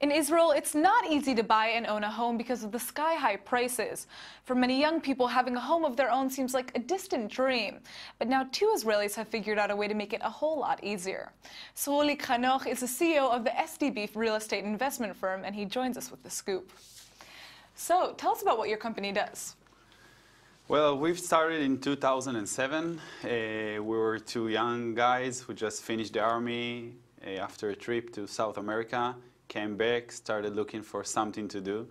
In Israel, it's not easy to buy and own a home because of the sky-high prices. For many young people, having a home of their own seems like a distant dream. But now 2 Israelis have figured out a way to make it a whole lot easier. Srolik Xanokh is the CEO of the Sdb real estate investment firm, and he joins us with the scoop. So, tell us about what your company does. Well, we've started in 2007. We were 2 young guys who just finished the army after a trip to South America. Came back, started looking for something to do.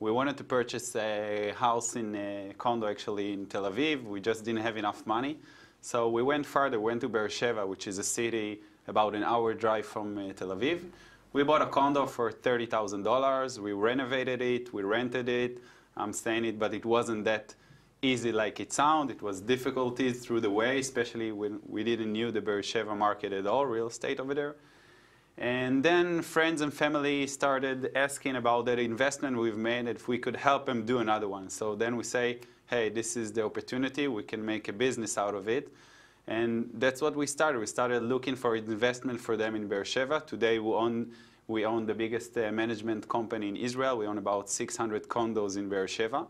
We wanted to purchase a house in a condo actually in Tel Aviv. We just didn't have enough money. So we went further, went to Beersheba, which is a city about an hour drive from Tel Aviv. We bought a condo for $30,000. We renovated it, we rented it. I'm saying it, but it wasn't that easy like it sounded. It was difficulties through the way, especially when we didn't know the Beersheba market at all, real estate over there. And then friends and family started asking about that investment we've made, if we could help them do another one. So then we say, hey, this is the opportunity, we can make a business out of it. And that's what we started. We started looking for investment for them in Beersheba. Today we own the biggest management company in Israel. We own about 600 condos in Beersheba.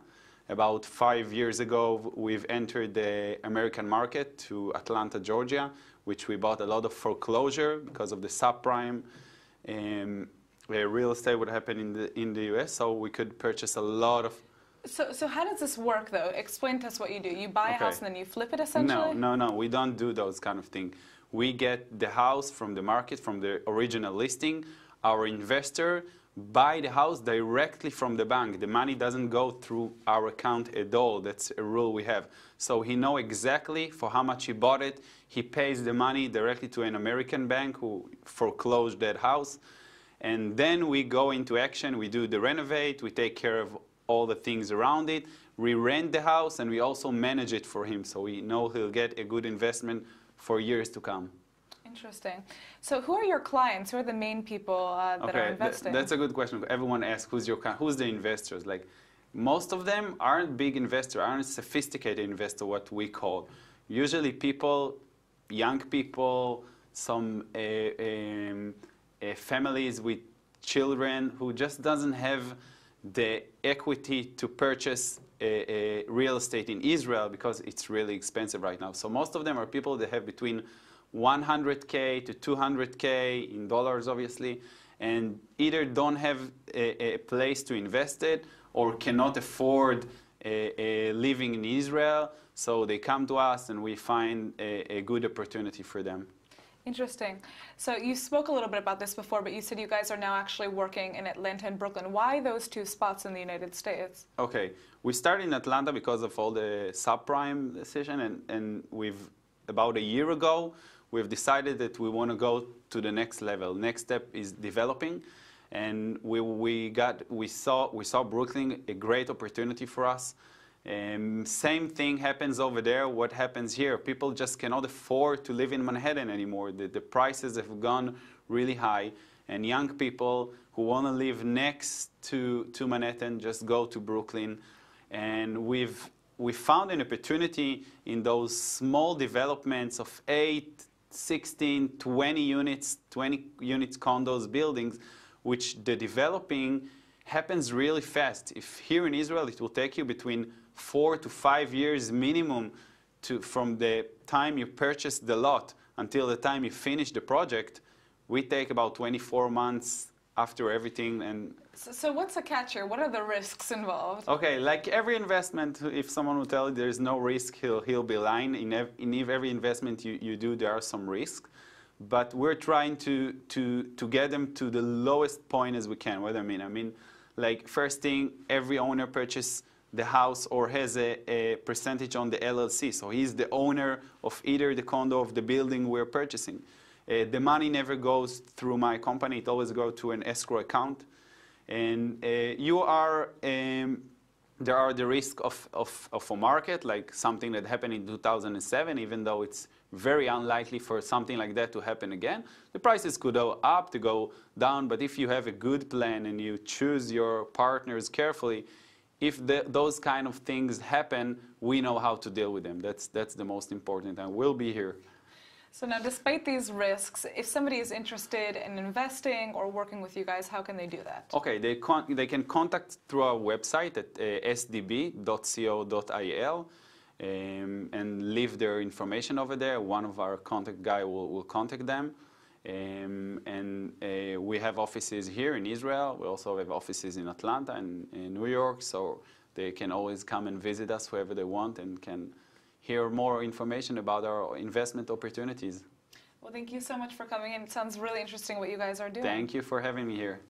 About 5 years ago, we've entered the American market to Atlanta, Georgia, which we bought a lot of foreclosure because of the subprime real estate would happen in the US, so we could purchase a lot of. So how does this work, though? Explain to us what you do. You buy a house and then you flip it, essentially? No, we don't do those kind of things. We get the house from the market, from the original listing. Our investor buy the house directly from the bank. The money doesn't go through our account at all. That's a rule we have. So he knows exactly for how much he bought it. He pays the money directly to an American bank who foreclosed that house. And then we go into action. We do the renovate. We take care of all the things around it. We rent the house, and we also manage it for him. So we know he'll get a good investment for years to come. Interesting. So who are your clients? Who are the main people that are investing? That's a good question. Everyone asks, who's the investors? Like, most of them aren't big investors, aren't sophisticated investors, what we call. Usually people, young people, some families with children who just doesn't have the equity to purchase a real estate in Israel because it's really expensive right now. So most of them are people that have between $100K to $200K in dollars, obviously, and either don't have a place to invest it or cannot afford living in Israel. So they come to us and we find a good opportunity for them. Interesting. So you spoke a little bit about this before, but you said you guys are now actually working in Atlanta and Brooklyn. Why those 2 spots in the United States? Okay. We started in Atlanta because of all the subprime decision, and about a year ago, we've decided that we want to go to the next level. Next step is developing, and we saw Brooklyn a great opportunity for us. Same thing happens over there. What happens here? People just cannot afford to live in Manhattan anymore. The prices have gone really high, and young people who want to live next to Manhattan just go to Brooklyn. And we found an opportunity in those small developments of 8, 16, 20 units condos, buildings, which the developing happens really fast. If here in Israel, it will take you between 4 to 5 years minimum from the time you purchase the lot until the time you finish the project. We take about 24 months after everything. And so what's the catch here? What are the risks involved? Okay, like every investment, if someone will tell you there's no risk, he'll be lying. In every investment you do, there are some risks. But we're trying to get them to the lowest point as we can. What do I mean? I mean, like, first thing, every owner purchases the house or has a percentage on the LLC. So he's the owner of either the condo of the building we're purchasing. The money never goes through my company. It always goes to an escrow account. And there are the risk of a market, like something that happened in 2007, even though it's very unlikely for something like that to happen again. The prices could go up, to go down, but if you have a good plan and you choose your partners carefully, if those kind of things happen, we know how to deal with them. That's the most important, and we'll be here. So now, despite these risks, if somebody is interested in investing or working with you guys, how can they do that? Okay, they can contact through our website at sdb.co.il and leave their information over there. One of our contact guy will contact them. We have offices here in Israel. We also have offices in Atlanta and in New York, so they can always come and visit us wherever they want and can hear more information about our investment opportunities. Well, thank you so much for coming in. It sounds really interesting what you guys are doing. Thank you for having me here.